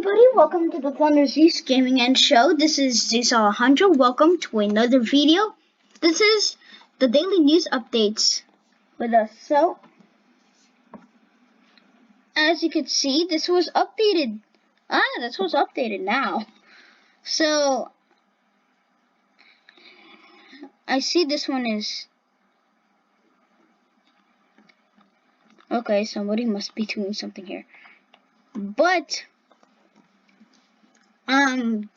everybody, welcome to the Thunder Zeus Gaming and Show. This is Zeus Alejandro. Welcome to another video. This is the daily news updates with us. So, as you can see, this was updated. This was updated now. So, I see this one is... Okay, somebody must be doing something here. But...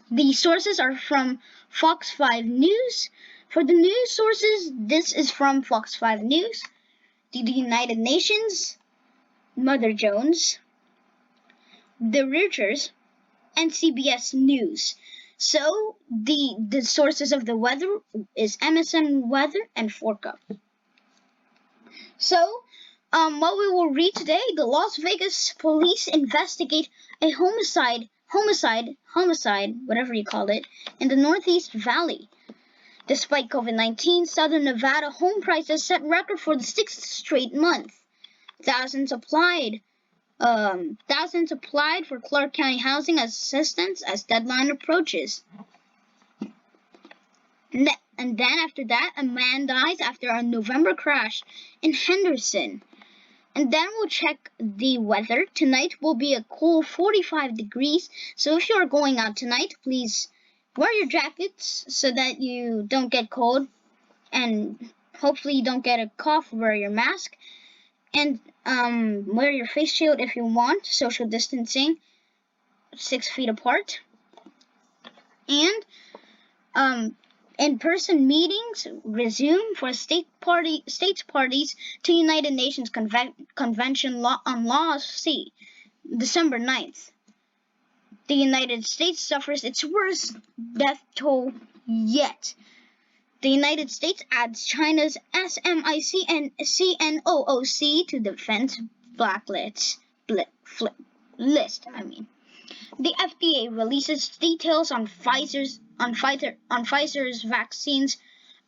the sources are from Fox5News. For the news sources, this is from Fox5News, the United Nations, Mother Jones, the Reuters, and CBS News. So the sources of the weather is MSN Weather and Foreca. So what we will read today: the Las Vegas police investigate a homicide, whatever you call it, in the Northeast Valley. Despite COVID-19, Southern Nevada home prices set record for the 6th straight month. Thousands applied for Clark County housing assistance as deadline approaches. And then after that, a man dies after a November crash in Henderson. And then we'll check the weather. Tonight will be a cool 45 degrees. So if you're going out tonight, please wear your jackets so that you don't get cold. And hopefully you don't get a cough. Wear your mask. And wear your face shield if you want. Social distancing, 6 feet apart. And in-person meetings resume for states parties to United Nations Convention on Law C, December 9th. The United States suffers its worst death toll yet. The United States adds China's SMIC and CNOOC to defense blacklist. The FDA releases details on Pfizer's vaccine's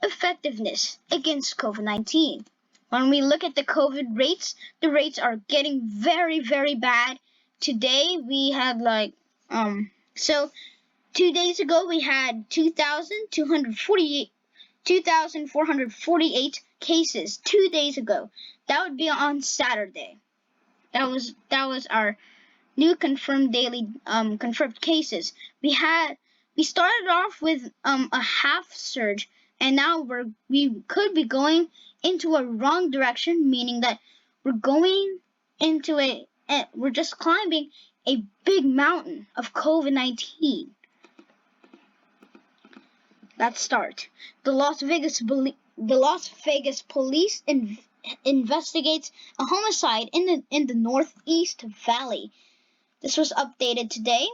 effectiveness against COVID-19. When we look at the COVID rates, the rates are getting very, very bad. Today we had 2 days ago we had 2,448 cases. 2 days ago. That would be on Saturday. That was our new confirmed daily confirmed cases. We started off with a half surge, and now we could be going into a wrong direction, meaning that we're going into we're just climbing a big mountain of COVID-19. Let's start. The Las Vegas police investigates a homicide in the Northeast Valley. This was updated today,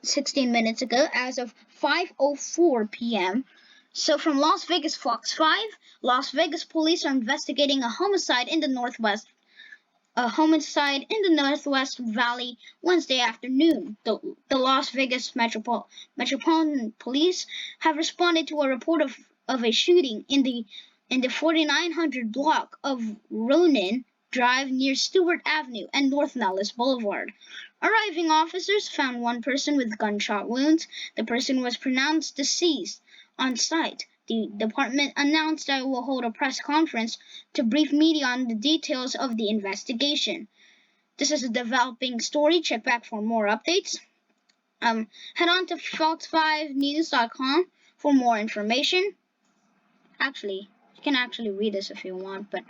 16 minutes ago, as of 5:04 p.m. So from Las Vegas Fox 5, Las Vegas police are investigating a homicide in the Northwest Valley Wednesday afternoon. The Las Vegas Metropolitan Police have responded to a report of a shooting in the 4900 block of Ronin Drive near Stewart Avenue and North Nellis Boulevard. Arriving officers found one person with gunshot wounds. The person was pronounced deceased on site. The department announced that it will hold a press conference to brief media on the details of the investigation. This is a developing story. Check back for more updates. Head on to Fox5News.com for more information. Actually, you can actually read this if you want, but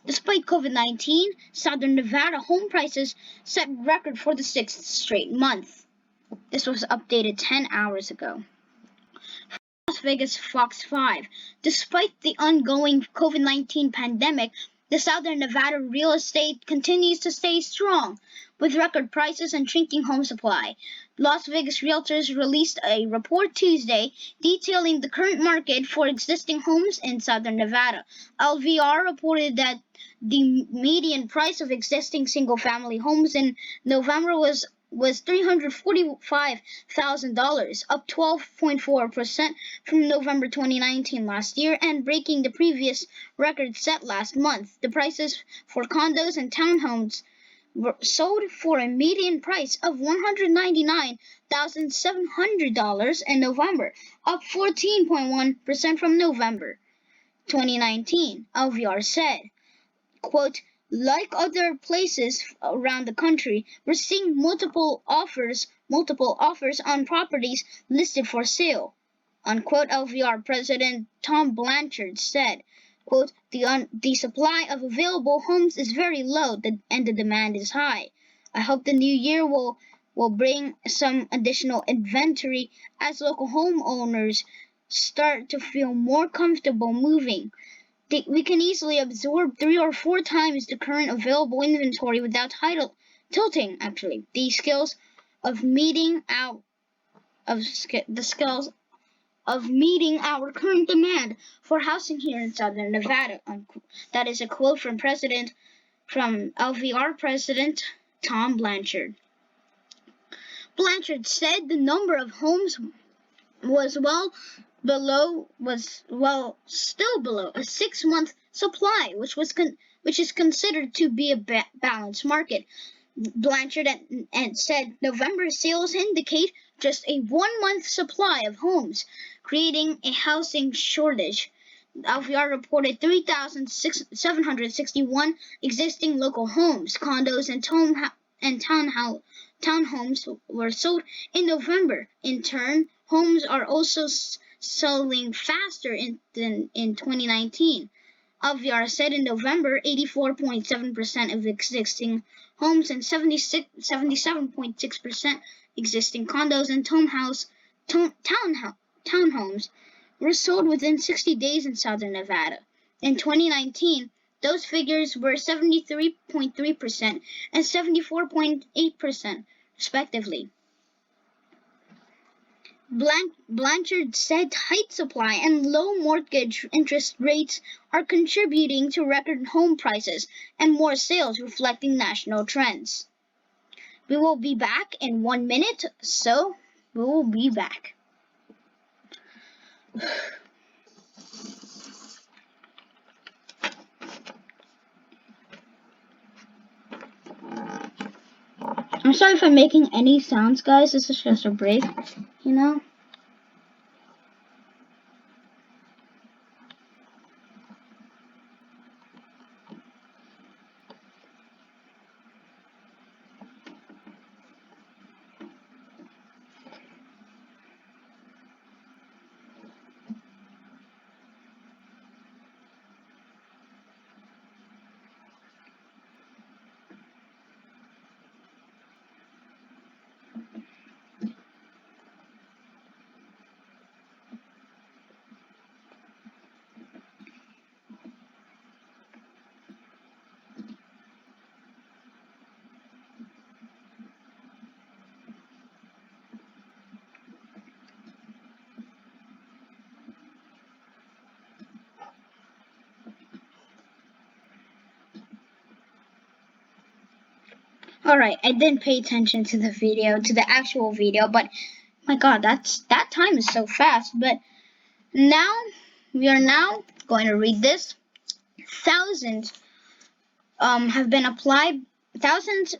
despite COVID-19, Southern Nevada home prices set record for the 6th straight month. This was updated 10 hours ago. Las Vegas Fox 5. Despite the ongoing COVID-19 pandemic, the Southern Nevada real estate continues to stay strong, with record prices and shrinking home supply. Las Vegas Realtors released a report Tuesday detailing the current market for existing homes in Southern Nevada. LVR reported that the median price of existing single-family homes in November was $345,000, up 12.4% from November 2019 last year, and breaking the previous record set last month. The prices for condos and townhomes were sold for a median price of $199,700 in November, up 14.1% from November 2019, LVR said. Quote, like other places around the country, we're seeing multiple offers on properties listed for sale, unquote, LVR President Tom Blanchard said. Quote, the supply of available homes is very low and the demand is high. I hope the new year will bring some additional inventory as local homeowners start to feel more comfortable moving. We can easily absorb 3 or 4 times the current available inventory without tilting, actually. The skills of meeting our current demand for housing here in Southern Nevada. Unquote. That is a quote from LVR President Tom Blanchard. Blanchard said the number of homes was still below a 6-month supply, which is considered to be a balanced market. Blanchard and said November sales indicate just a 1-month supply of homes, creating a housing shortage. LVR reported 3,761 existing local homes, condos, and townhomes were sold in November. In turn, homes are also selling faster than in 2019. LVR said in November, 84.7% of existing homes and 77.6% existing condos and townhomes were sold within 60 days in Southern Nevada. In 2019, those figures were 73.3% and 74.8%, respectively. Blanchard said tight supply and low mortgage interest rates are contributing to record home prices and more sales, reflecting national trends. We will be back in 1 minute, so we will be back. I'm sorry if I'm making any sounds, guys. This is just a break, you know? Alright, I didn't pay attention to the actual video, but my god, that time is so fast. But now, we are now going to read this. Thousands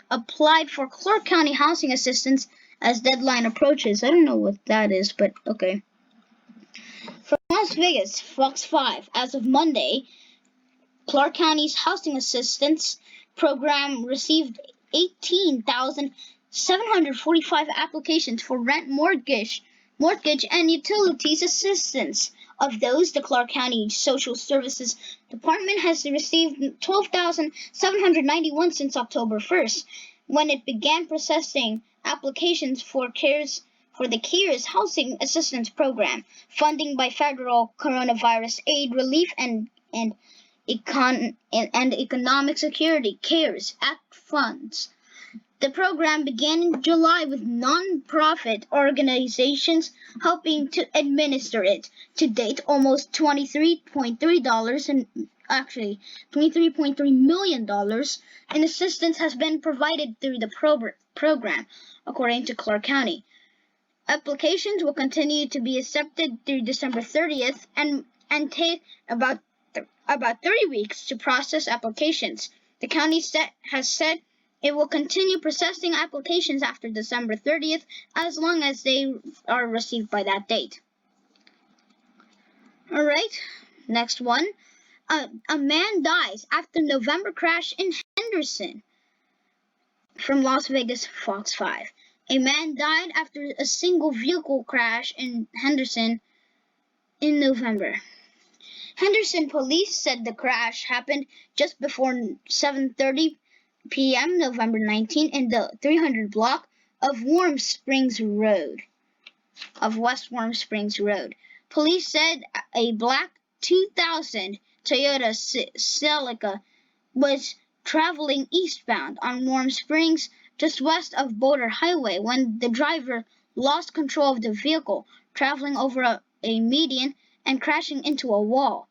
applied for Clark County housing assistance as deadline approaches. I don't know what that is, but okay. From Las Vegas, Fox 5, as of Monday, Clark County's housing assistance program received 18,745 applications for rent, mortgage, and utilities assistance. Of those, the Clark County Social Services Department has received 12,791 since October 1st, when it began processing applications for the CARES Housing Assistance Program, funding by federal coronavirus aid relief and Economic Security CARES Act funds. The program began in July with non-profit organizations helping to administer it. To date, almost $23.3 million in assistance has been provided through the program, according to Clark County. Applications will continue to be accepted through December 30th and take about 3 weeks to process applications. The county has said It will continue processing applications after December 30th as long as they are received by that date. Alright, next one. A man dies after November crash in Henderson. From Las Vegas, Fox 5. A man died after a single vehicle crash in Henderson in November. Henderson police said the crash happened just before 7:30 p.m. November 19 in the 300 block of West Warm Springs Road. Police said a black 2000 Toyota Celica was traveling eastbound on Warm Springs just west of Boulder Highway when the driver lost control of the vehicle, traveling over a median and crashing into a wall.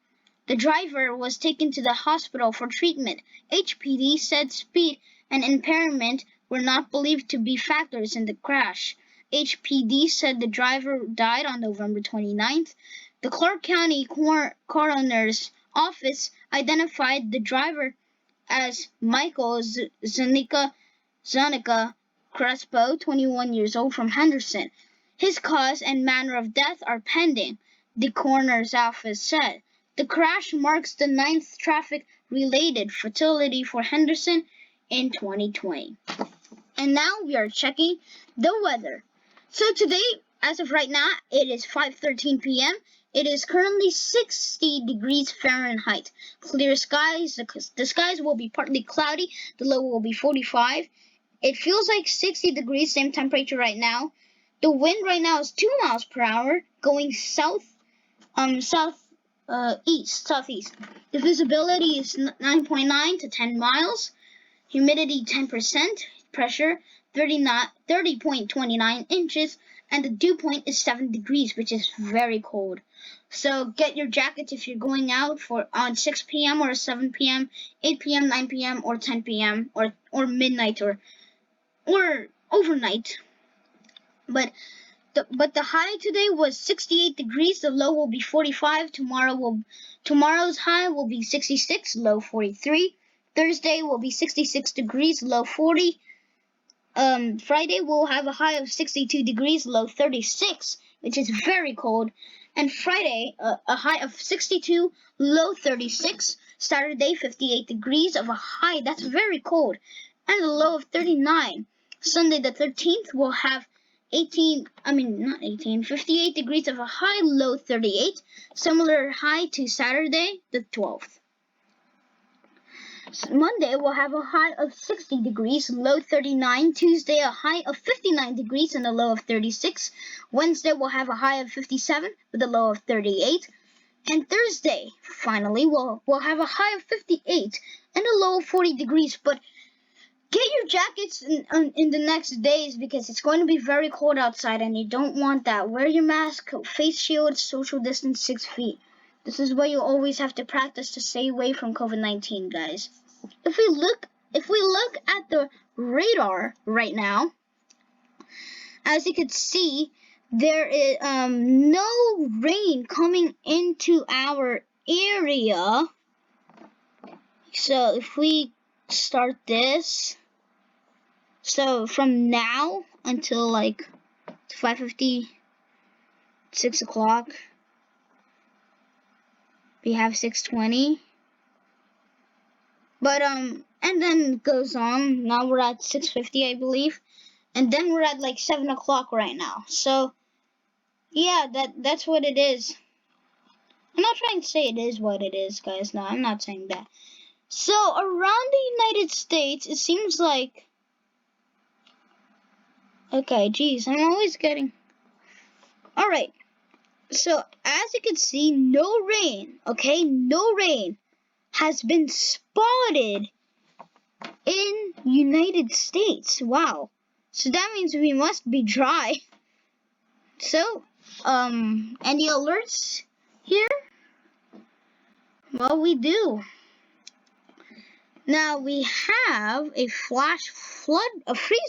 The driver was taken to the hospital for treatment. HPD said speed and impairment were not believed to be factors in the crash. HPD said the driver died on November 29th. The Clark County Coroner's Office identified the driver as Michael Zanika Crespo, 21 years old, from Henderson. His cause and manner of death are pending, the coroner's office said. The crash marks the 9th traffic-related fatality for Henderson in 2020. And now we are checking the weather. So today, as of right now, it is 5:13 p.m. It is currently 60 degrees Fahrenheit. Clear skies. The skies will be partly cloudy. The low will be 45. It feels like 60 degrees, same temperature right now. The wind right now is 2 miles per hour, going southeast. The visibility is 9.9 to 10 miles. Humidity 10%. Pressure 30.29 inches. And the dew point is 7 degrees, which is very cold. So get your jackets if you're going out on 6 p.m. or 7 p.m., 8 p.m., 9 p.m., or 10 p.m., or midnight or overnight. But the high today was 68 degrees. The low will be 45. Tomorrow's high will be 66. Low 43. Thursday will be 66 degrees. Low 40. Friday we'll have a high of 62 degrees. Low 36, which is very cold. And Friday a high of 62. Low 36. Saturday 58 degrees of a high. That's very cold. And a low of 39. Sunday the 13th will have 58 degrees of a high, low 38. Similar high to Saturday the 12th. Monday will have a high of 60 degrees, low 39. Tuesday a high of 59 degrees and a low of 36. Wednesday will have a high of 57 with a low of 38. And Thursday, finally, we'll have a high of 58 and a low of 40 degrees. But get your jackets in the next days because it's going to be very cold outside and you don't want that. Wear your mask, face shield, social distance 6 feet. This is what you always have to practice to stay away from COVID-19, guys. If we look at the radar right now, as you can see, there is no rain coming into our area. So if we start this, so from now until like 5:50, 6 o'clock, we have 6:20. But and then it goes on. Now we're at 6:50, I believe, and then we're at like 7 o'clock right now. So yeah, that's what it is. I'm not trying to say it is what it is, guys. No, I'm not saying that. So around the United States, it seems like, okay, geez, I'm always getting, all right. So as you can see, no rain, okay, no rain has been spotted in United States. Wow. So that means we must be dry. So, any alerts here? Well, we do. Now we have a freeze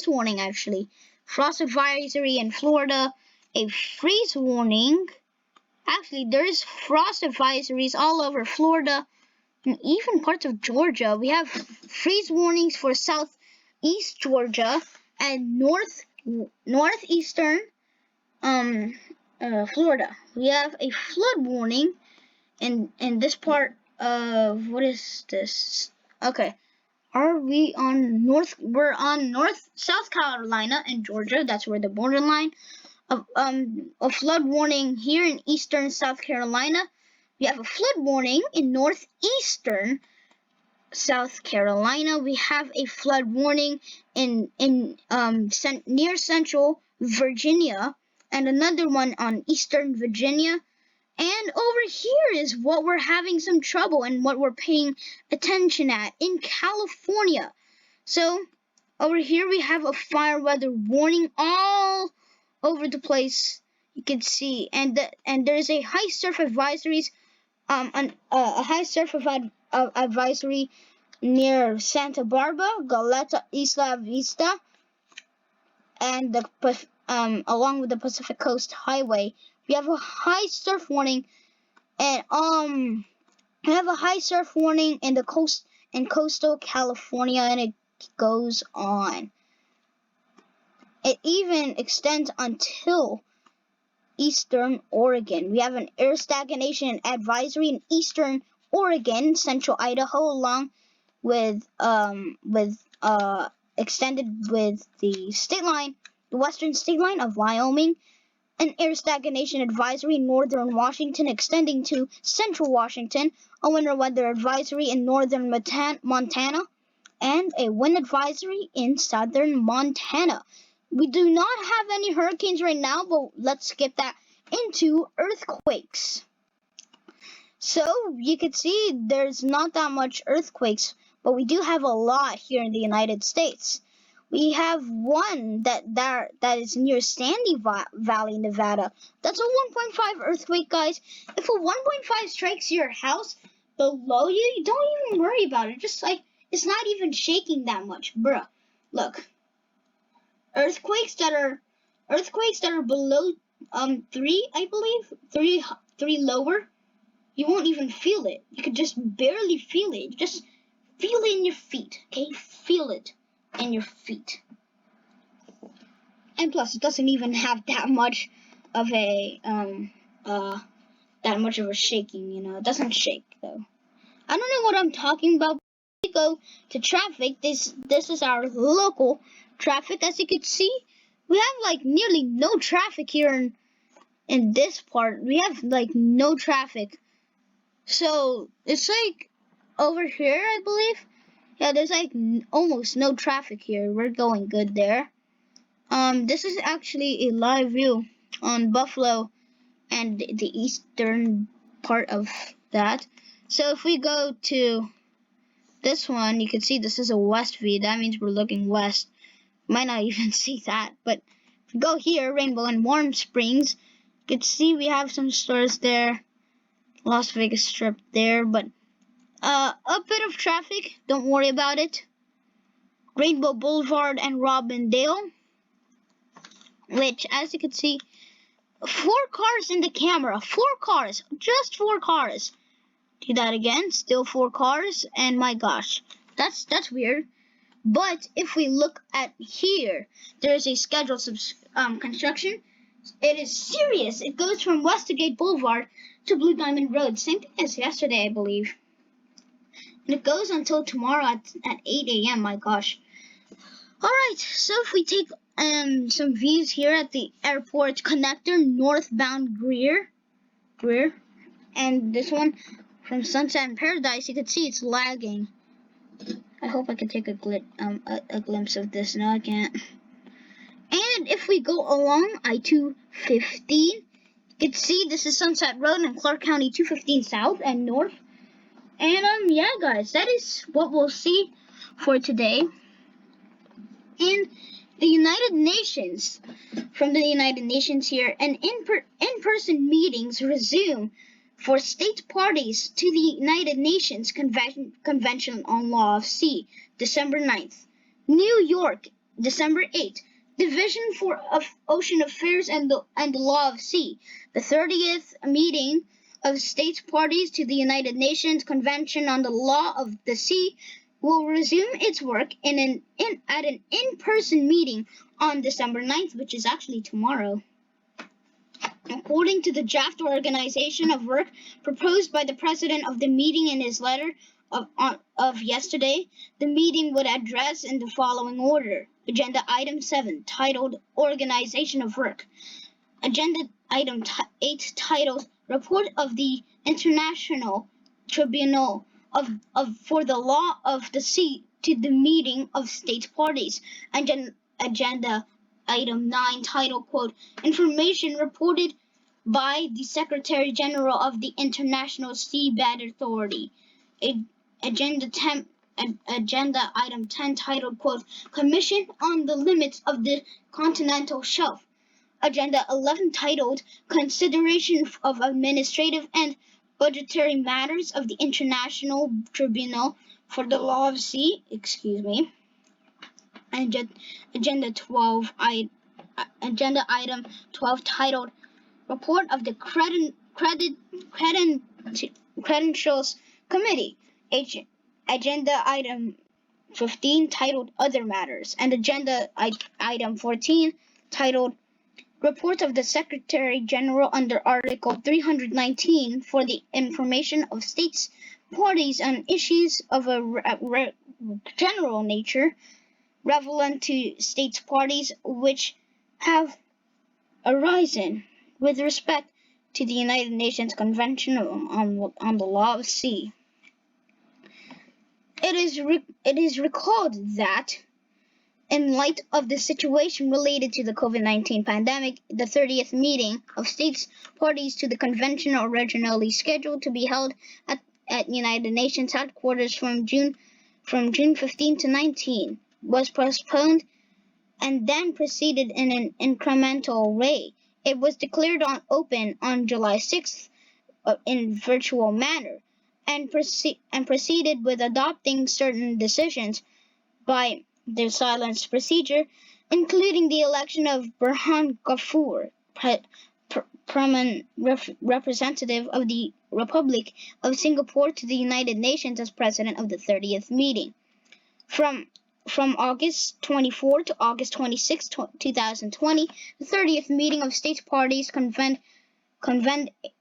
warning actually. Frost advisory in Florida, a freeze warning. Actually, there's frost advisories all over Florida and even parts of Georgia. We have freeze warnings for East Georgia and northeastern Florida. We have a flood warning in this part of, what is this? Okay. We're on South Carolina and Georgia. That's where the borderline of a flood warning here in eastern South Carolina. We have a flood warning in northeastern South Carolina. We have a flood warning in near central Virginia, and another one on eastern Virginia. And over here is what we're having some trouble and what we're paying attention at in California. So over here we have a fire weather warning all over the place. You can see, and there's a high surf advisories, a high surf advisory near Santa Barbara, Goleta, Isla Vista, and along with the Pacific Coast Highway. We have a high surf warning, and we have a high surf warning in the coast in coastal California, and it goes on. It even extends until eastern Oregon. We have an air stagnation advisory in eastern Oregon, central Idaho, along with extended with the state line, the western state line of Wyoming. An air stagnation advisory in northern Washington extending to central Washington, a winter weather advisory in northern Montana, and a wind advisory in southern Montana. We do not have any hurricanes right now, but let's skip that into earthquakes. So you can see there's not that much earthquakes, but we do have a lot here in the United States. We have one that is near Sandy Valley, Nevada. That's a 1.5 earthquake, guys. If a 1.5 strikes your house below you, you don't even worry about it. Just like, it's not even shaking that much, bruh. Look, earthquakes that are below 3, I believe, 3 lower, you won't even feel it. You could just barely feel it. Just feel it in your feet, okay? Feel it in your feet. And plus, it doesn't even have that much of a shaking, you know. It doesn't shake though. I don't know what I'm talking about. We go to traffic. This is our local traffic. As you can see, we have like nearly no traffic here in this part. We have like no traffic. So it's like over here, I believe. Yeah, there's like almost no traffic here. We're going good there. This is actually a live view on Buffalo and the eastern part of that. So if we go to this one, you can see this is a west view. That means we're looking west. Might not even see that, but if we go here, Rainbow and Warm Springs, you can see we have some stores there. Las Vegas Strip there, but a bit of traffic, don't worry about it. Rainbow Boulevard and Robindale, which, as you can see, 4 cars in the camera. 4 cars, just 4 cars. Do that again, still 4 cars, and my gosh, that's weird. But if we look at here, there is a scheduled construction. It is serious. It goes from Westgate Boulevard to Blue Diamond Road. Same thing as yesterday, I believe. And it goes until tomorrow at 8 a.m. My gosh. Alright, so if we take some views here at the airport connector, northbound Greer, and this one from Sunset and Paradise, you can see it's lagging. I hope I can take a glimpse of this. No, I can't. And if we go along I-215, you can see this is Sunset Road in Clark County, 215 south and north. And yeah, guys, that is what we'll see for today. And the United Nations, from the United Nations here, and in-person meetings resume for state parties to the United Nations Convention on Law of Sea, December 9th. New York, December 8th. Division of Ocean Affairs and the Law of Sea, the 30th meeting of states parties to the United Nations Convention on the Law of the Sea, will resume its work at an in-person meeting on December 9th, which is actually tomorrow. According to the draft organization of work proposed by the president of the meeting in his letter of yesterday, the meeting would address in the following order. Agenda Item 7, titled Organization of Work. Agenda Item 8, titled Report of the International Tribunal for the Law of the Sea to the Meeting of States Parties. Agenda Item 9, titled, quote, Information reported by the Secretary General of the International Seabed Authority. Agenda Item 10, titled, quote, Commission on the Limits of the Continental Shelf. Agenda 11, titled Consideration of Administrative and Budgetary Matters of the International Tribunal for the Law of Sea. Agenda Item 12, titled Report of the Credentials Committee. Agenda Item 15, titled Other Matters. And Agenda Item 14, titled Report of the Secretary General under Article 319 for the information of states parties on issues of a general nature relevant to states parties which have arisen with respect to the United Nations Convention on the Law of the Sea. It is recalled that in light of the situation related to the COVID-19 pandemic, the 30th meeting of states parties to the convention, originally scheduled to be held at United Nations headquarters from June 15 to 19, was postponed and then proceeded in an incremental way. It was declared open on July 6th in virtual manner and proceeded with adopting certain decisions by the silence procedure, including the election of Burhan Ghafoor, permanent representative of the Republic of Singapore to the United Nations as president of the 30th meeting. From August 24 to August 26, 2020, the 30th meeting of states parties convened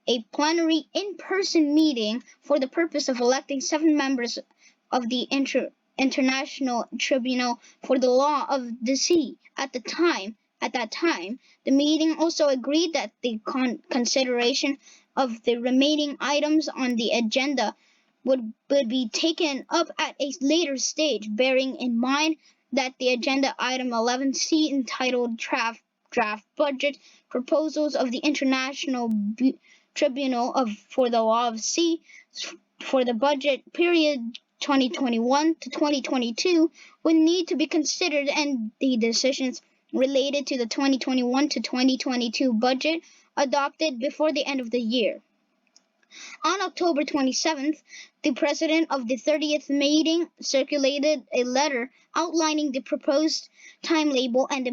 a plenary in-person meeting for the purpose of electing 7 members of the International Tribunal for the Law of the Sea. At that time, the meeting also agreed that the consideration of the remaining items on the agenda would be taken up at a later stage, bearing in mind that the agenda item 11C, entitled Draft Budget Proposals of the International Tribunal for the Law of the Sea for the budget period 2021 to 2022 would need to be considered, and the decisions related to the 2021 to 2022 budget adopted before the end of the year. On October 27th, the president of the 30th meeting circulated a letter outlining the proposed timetable and the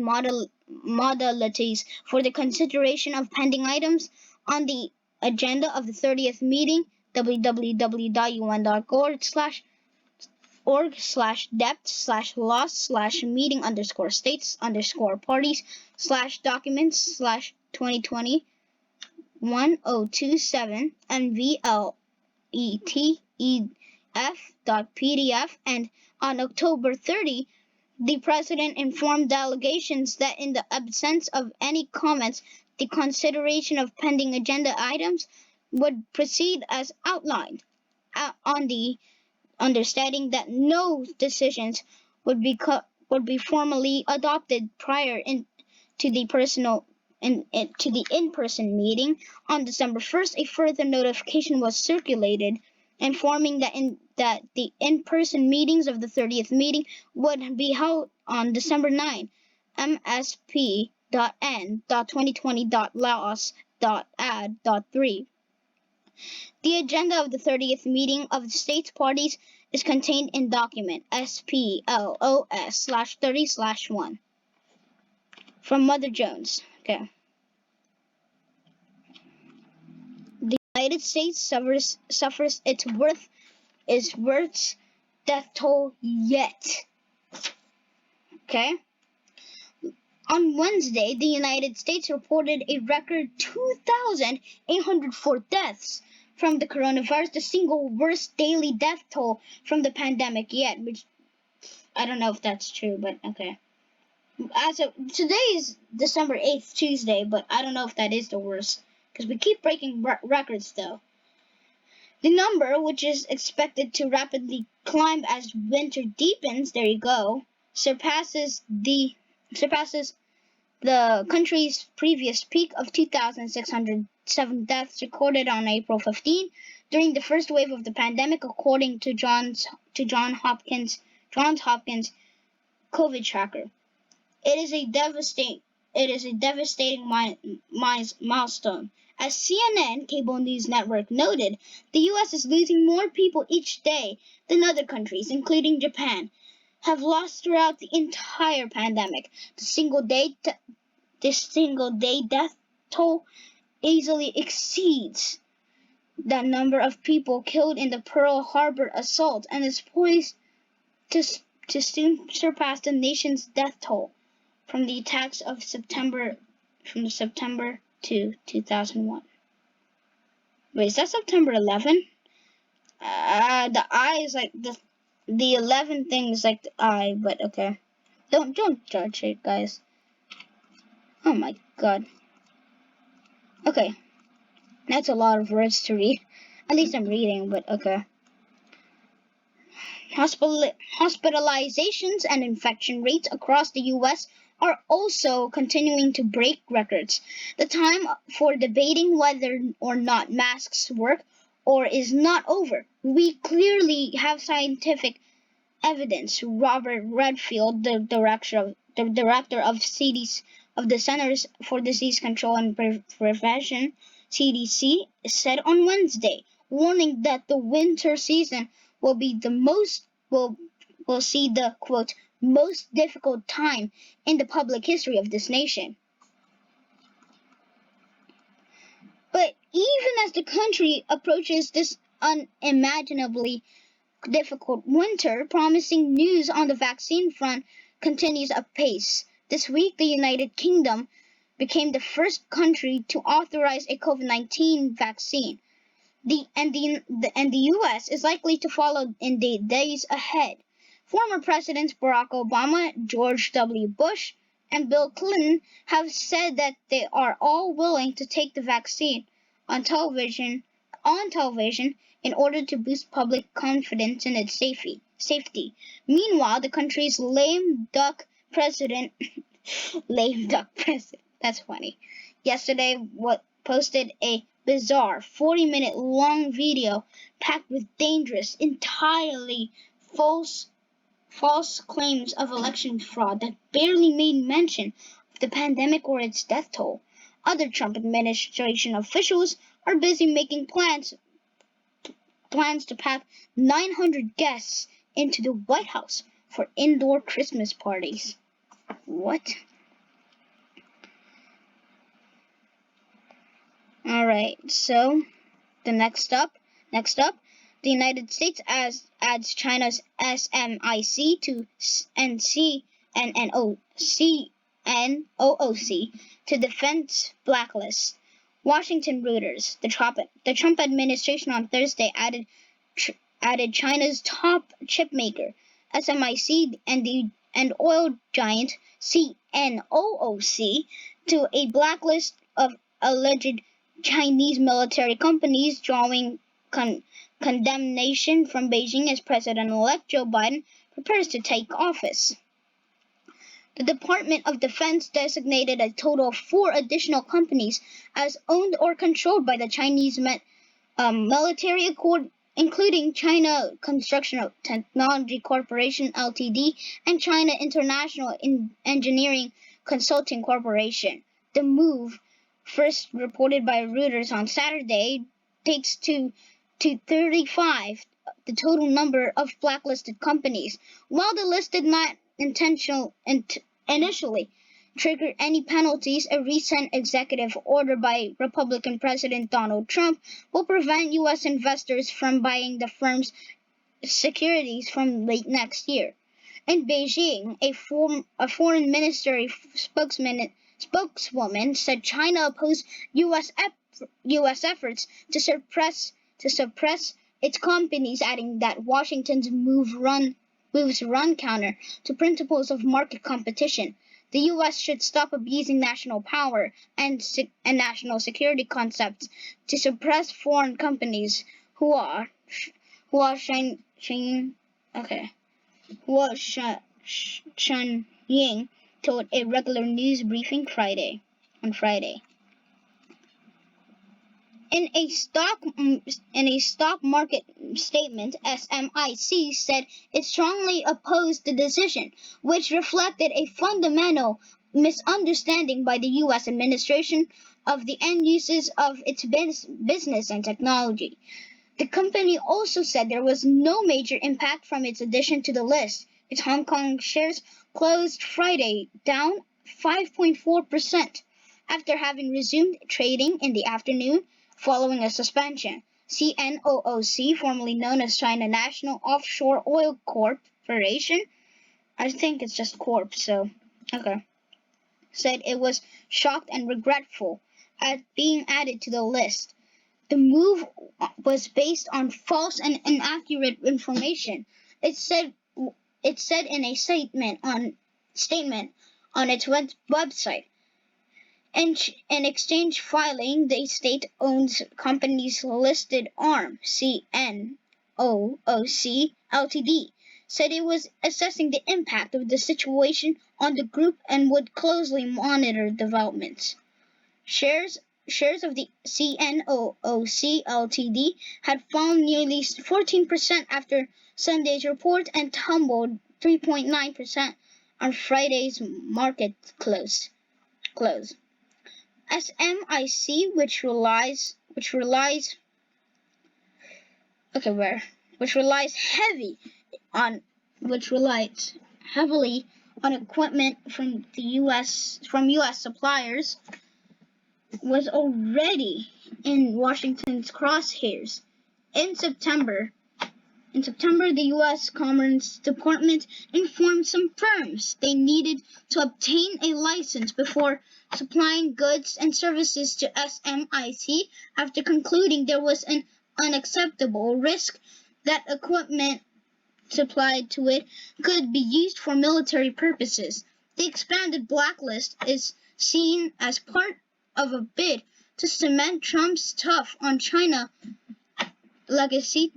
modalities for the consideration of pending items on the agenda of the 30th meeting. www.org/dept/loss/meeting_states_parties/documents/2020-1027 NVLETEF.pdf. And on October 30, the president informed delegations that in the absence of any comments, the consideration of pending agenda items would proceed as outlined, on the understanding that no decisions would be formally adopted prior to the in-person meeting. On December 1st, a further notification was circulated informing that the in-person meetings of the 30th meeting would be held on December 9, msp.n.2020.laos.add.3. The agenda of the 30th meeting of the states parties is contained in document SPLOS/30/1 from Mother Jones. Okay. The United States suffers its worst death toll yet. Okay? On Wednesday, the United States reported a record 2,804 deaths from the coronavirus, the single worst daily death toll from the pandemic yet, which I don't know if that's true, but okay. As of today is December 8th, Tuesday, but I don't know if that is the worst, because we keep breaking records though. The number, which is expected to rapidly climb as winter deepens, there you go, surpasses the country's previous peak of 2,607 deaths recorded on April 15 during the first wave of the pandemic, according to Johns Hopkins COVID tracker. It is a devastating milestone. As CNN cable news network noted, the U.S. is losing more people each day than other countries, including Japan, have lost throughout the entire pandemic. The single day death toll easily exceeds the number of people killed in the Pearl Harbor assault and is poised to soon surpass the nation's death toll from the attacks of September 2001. Wait, is that September 11? The I is like the 11 thing is like the I, but okay. Don't judge it, guys. Oh my god. Okay. That's a lot of words to read. At least I'm reading, but okay. Hospitalizations and infection rates across the U.S. are also continuing to break records. The time for debating whether or not masks work or is not over. We clearly have scientific evidence. Robert Redfield, the director of CDC, of the Centers for Disease Control and Prevention, CDC, said on Wednesday, warning that the winter season will see the, quote, most difficult time in the public history of this nation. But even as the country approaches this unimaginably difficult winter, promising news on the vaccine front continues apace. This week, the United Kingdom became the first country to authorize a COVID-19 vaccine. The U.S. is likely to follow in the days ahead. Former Presidents Barack Obama, George W. Bush, and Bill Clinton have said that they are all willing to take the vaccine on television in order to boost public confidence in its safety. Meanwhile, the country's lame duck president, that's funny, yesterday posted a bizarre 40-minute long video packed with dangerous, entirely false claims of election fraud that barely made mention of the pandemic or its death toll. Other Trump administration officials are busy making plans to pack 900 guests into the White House for indoor Christmas parties. What? Alright, so the next up, the United States adds China's SMIC to CNOOC to defense blacklist. Washington Reuters. The Trump administration on Thursday added China's top chipmaker, SMIC, and oil giant CNOOC to a blacklist of alleged Chinese military companies, drawing condemnation from Beijing as President-elect Joe Biden prepares to take office. The Department of Defense designated a total of 4 additional companies as owned or controlled by the Chinese military, including China Construction Technology Corporation Ltd. And China International Engineering Consulting Corporation. The move, first reported by Reuters on Saturday, takes to 35 the total number of blacklisted companies. While the list did not initially trigger any penalties, a recent executive order by Republican President Donald Trump will prevent U.S. investors from buying the firm's securities from late next year. In Beijing, a foreign ministry spokeswoman said China opposed U.S. efforts to suppress its companies, adding that Washington's moves run counter to principles of market competition. The U.S. should stop abusing national power and national security concepts to suppress foreign companies who are okay. Chunying told a regular news briefing on Friday. In a stock market statement, SMIC said it strongly opposed the decision, which reflected a fundamental misunderstanding by the U.S. administration of the end uses of its business and technology. The company also said there was no major impact from its addition to the list. Its Hong Kong shares closed Friday down 5.4% after having resumed trading in the afternoon following a suspension. CNOOC, formerly known as China National Offshore Oil Corporation, I think it's just Corp, so okay, said it was shocked and regretful at being added to the list. The move was based on false and inaccurate information. It said in a statement on its website. In exchange filing, the state-owned company's listed arm, CNOOC Ltd, said it was assessing the impact of the situation on the group and would closely monitor developments. Shares of the CNOOC Ltd had fallen nearly 14% after Sunday's report and tumbled 3.9% on Friday's market close. SMIC, which relies heavily on equipment from US suppliers, was already in Washington's crosshairs. In September, the U.S. Commerce Department informed some firms they needed to obtain a license before supplying goods and services to SMIC after concluding there was an unacceptable risk that equipment supplied to it could be used for military purposes. The expanded blacklist is seen as part of a bid to cement Trump's tough on China legacy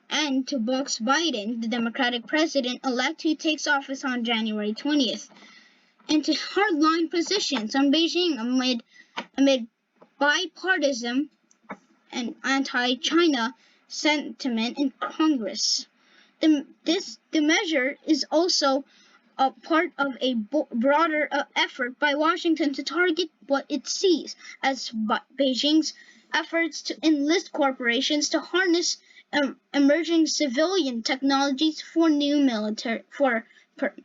and to box Biden, the Democratic president-elect who takes office on January 20th, into hardline positions on Beijing amid bipartisan and anti-China sentiment in Congress. The measure is also a part of a broader effort by Washington to target what it sees as Beijing's efforts to enlist corporations to harness emerging civilian technologies for new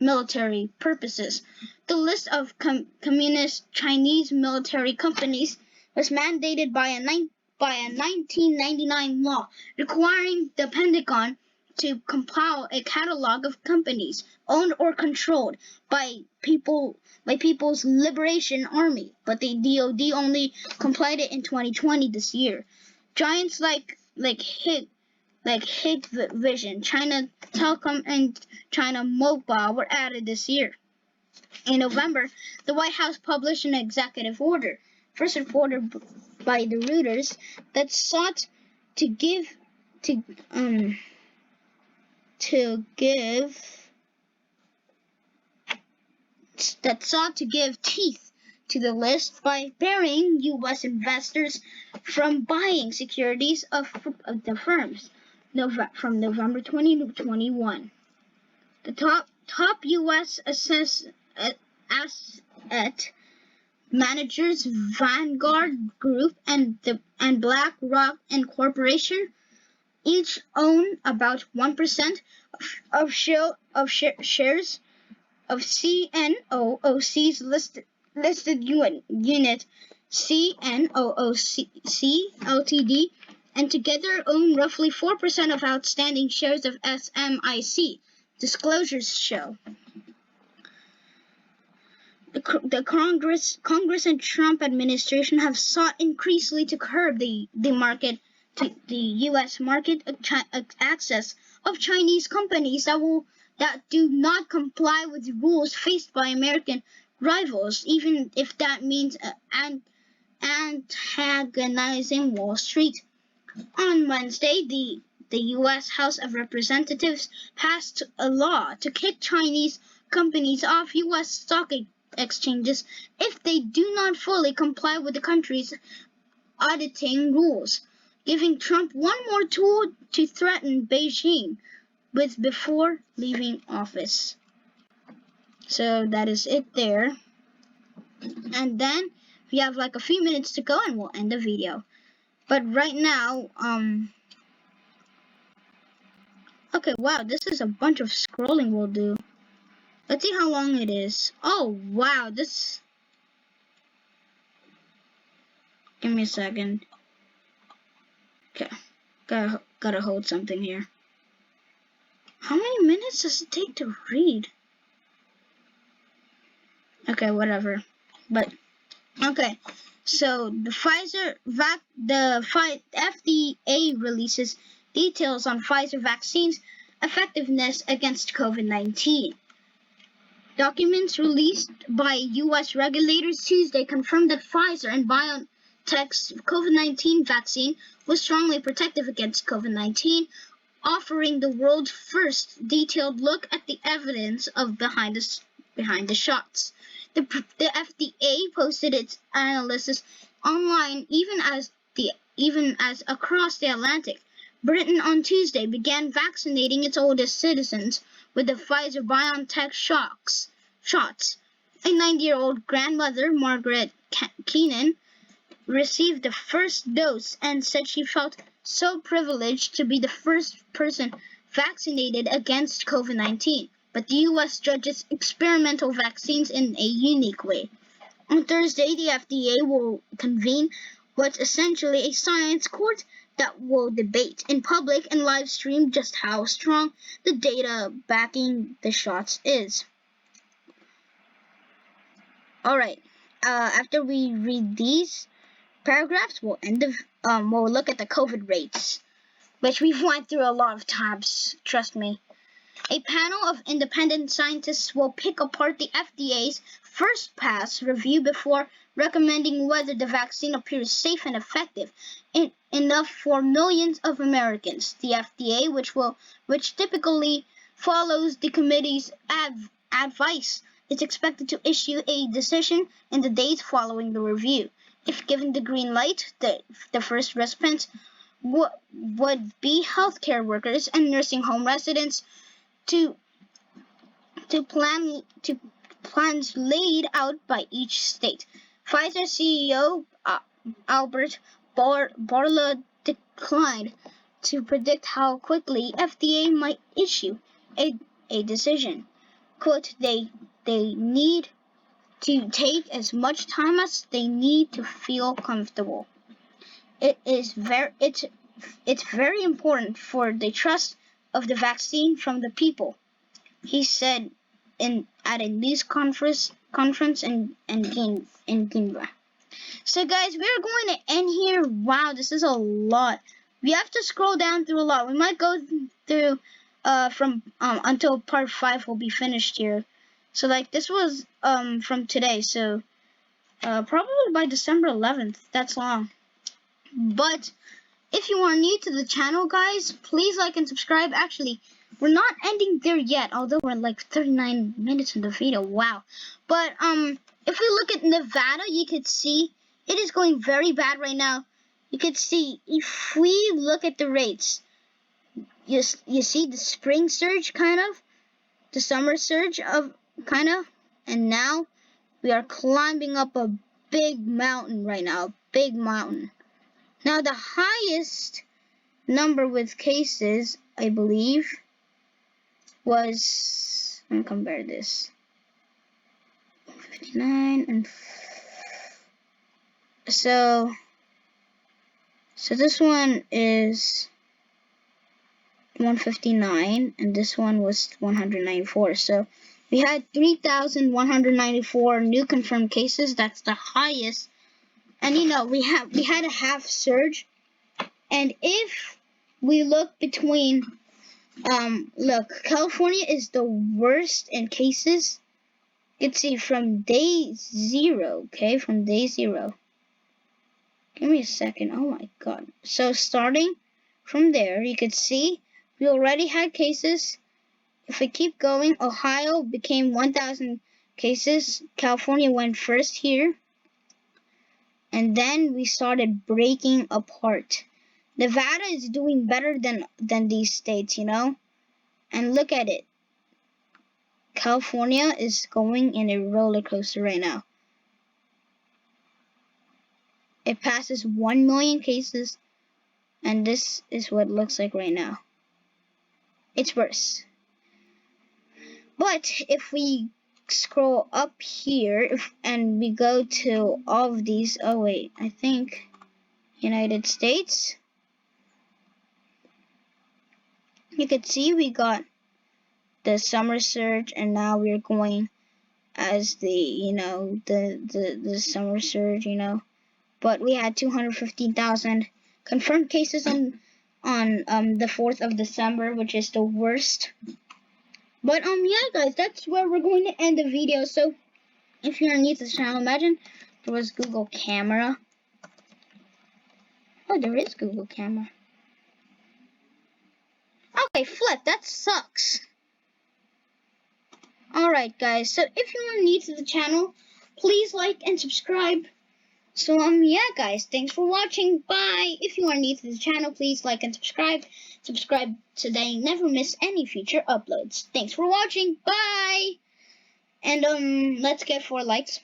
military purposes. The list of communist Chinese military companies was mandated by a 1999 law requiring the Pentagon to compile a catalog of companies owned or controlled by People's Liberation Army, but the DoD only complied it in 2020 this year. Giants like Hikvision, China Telecom, and China Mobile were added this year. In November, the White House published an executive order, first reported by the Reuters, that sought to give teeth to the list by barring U.S. investors from buying securities of the firms from November 2021. The top U.S. asset managers, Vanguard Group and BlackRock Incorporation, each own about 1% of shares of CNOOC's listed unit. CNOOC Ltd and together own roughly 4% of outstanding shares of SMIC, disclosures show. The Congress and Trump administration have sought increasingly to curb the U.S. market access of Chinese companies that do not comply with rules faced by American rivals, even if that means antagonizing Wall Street. On Wednesday, the U.S. House of Representatives passed a law to kick Chinese companies off U.S. stock exchanges if they do not fully comply with the country's auditing rules, giving Trump one more tool to threaten Beijing with before leaving office. So that is it there. And then we have like a few minutes to go and we'll end the video. But right now, okay, wow, this is a bunch of scrolling we'll do. Let's see how long it is. Oh, wow, this... Give me a second. Okay, gotta hold something here. How many minutes does it take to read? Okay, whatever. But, okay, so the FDA releases details on Pfizer vaccine's effectiveness against COVID-19. Documents released by U.S. regulators Tuesday confirmed that Pfizer and BioNTech's COVID-19 vaccine was strongly protective against COVID-19, offering the world's first detailed look at the evidence of behind the shots. The FDA posted its analysis online even as across the Atlantic. Britain on Tuesday began vaccinating its oldest citizens with the Pfizer-BioNTech shots. A 90-year-old grandmother, Margaret Keenan, received the first dose and said she felt so privileged to be the first person vaccinated against COVID-19. But the U.S. judges experimental vaccines in a unique way. On Thursday, the FDA will convene what's essentially a science court that will debate in public and live stream just how strong the data backing the shots is. Alright, after we read these paragraphs, we'll look at the COVID rates, which we've went through a lot of times, trust me. A panel of independent scientists will pick apart the FDA's first pass review before recommending whether the vaccine appears safe and effective enough for millions of Americans. The FDA, which typically follows the committee's advice, is expected to issue a decision in the days following the review. If given the green light, the first recipients would be healthcare workers and nursing home residents to plans laid out by each state. Pfizer CEO Albert Bourla declined to predict how quickly FDA might issue a decision. Quote, they need to take as much time as they need to feel comfortable. It's very important for the trust of the vaccine from the people, he said at a news conference in Geneva. So guys, we're going to end here. Wow, this is a lot. We have to scroll down through a lot. We might go through until part 5 will be finished here. So like this was from today, so probably by December 11th. That's long. But if you are new to the channel, guys, please like and subscribe. Actually, we're not ending there yet, although we're like 39 minutes in the video. Wow. But if we look at Nevada, you could see it is going very bad right now. You could see if we look at the rates, you see the spring surge kind of, the summer surge of kind of, and now we are climbing up a big mountain right now, big mountain. Now the highest number with cases, I believe, was, let me compare this, 59 and so So this one is 159, and this one was 194. So we had 3,194 new confirmed cases. That's the highest. And you know, we had a half surge. And if we look between, look, California is the worst in cases. You can see from day 0, okay, from day 0. Give me a second. Oh my god. So starting from there, you could see we already had cases. If we keep going, Ohio became 1,000 cases. California went first here. And then we started breaking apart. Nevada is doing better than these states, you know? And look at it. California is going in a roller coaster right now. It passes 1 million cases. And this is what it looks like right now. It's worse. But if we scroll up here and we go to all of these, oh wait, I think United States, you could see we got the summer surge, and now we're going as the, you know, the summer surge, you know. But we had 215,000 confirmed cases on the 4th of December, which is the worst. But yeah guys, that's where we're going to end the video. So if you're new to the channel, imagine there was Google Camera. Oh, there is Google Camera. Okay, flip, that sucks. Alright guys, so if you are new to the channel, please like and subscribe. So yeah guys, thanks for watching. Bye. If you are new to the channel, please like and subscribe. Subscribe today, never miss any future uploads. Thanks for watching. Bye. And let's get 4 likes.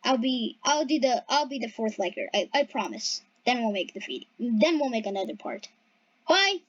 I'll be the 4th liker. I promise. Then we'll make the video. Then we'll make another part. Bye.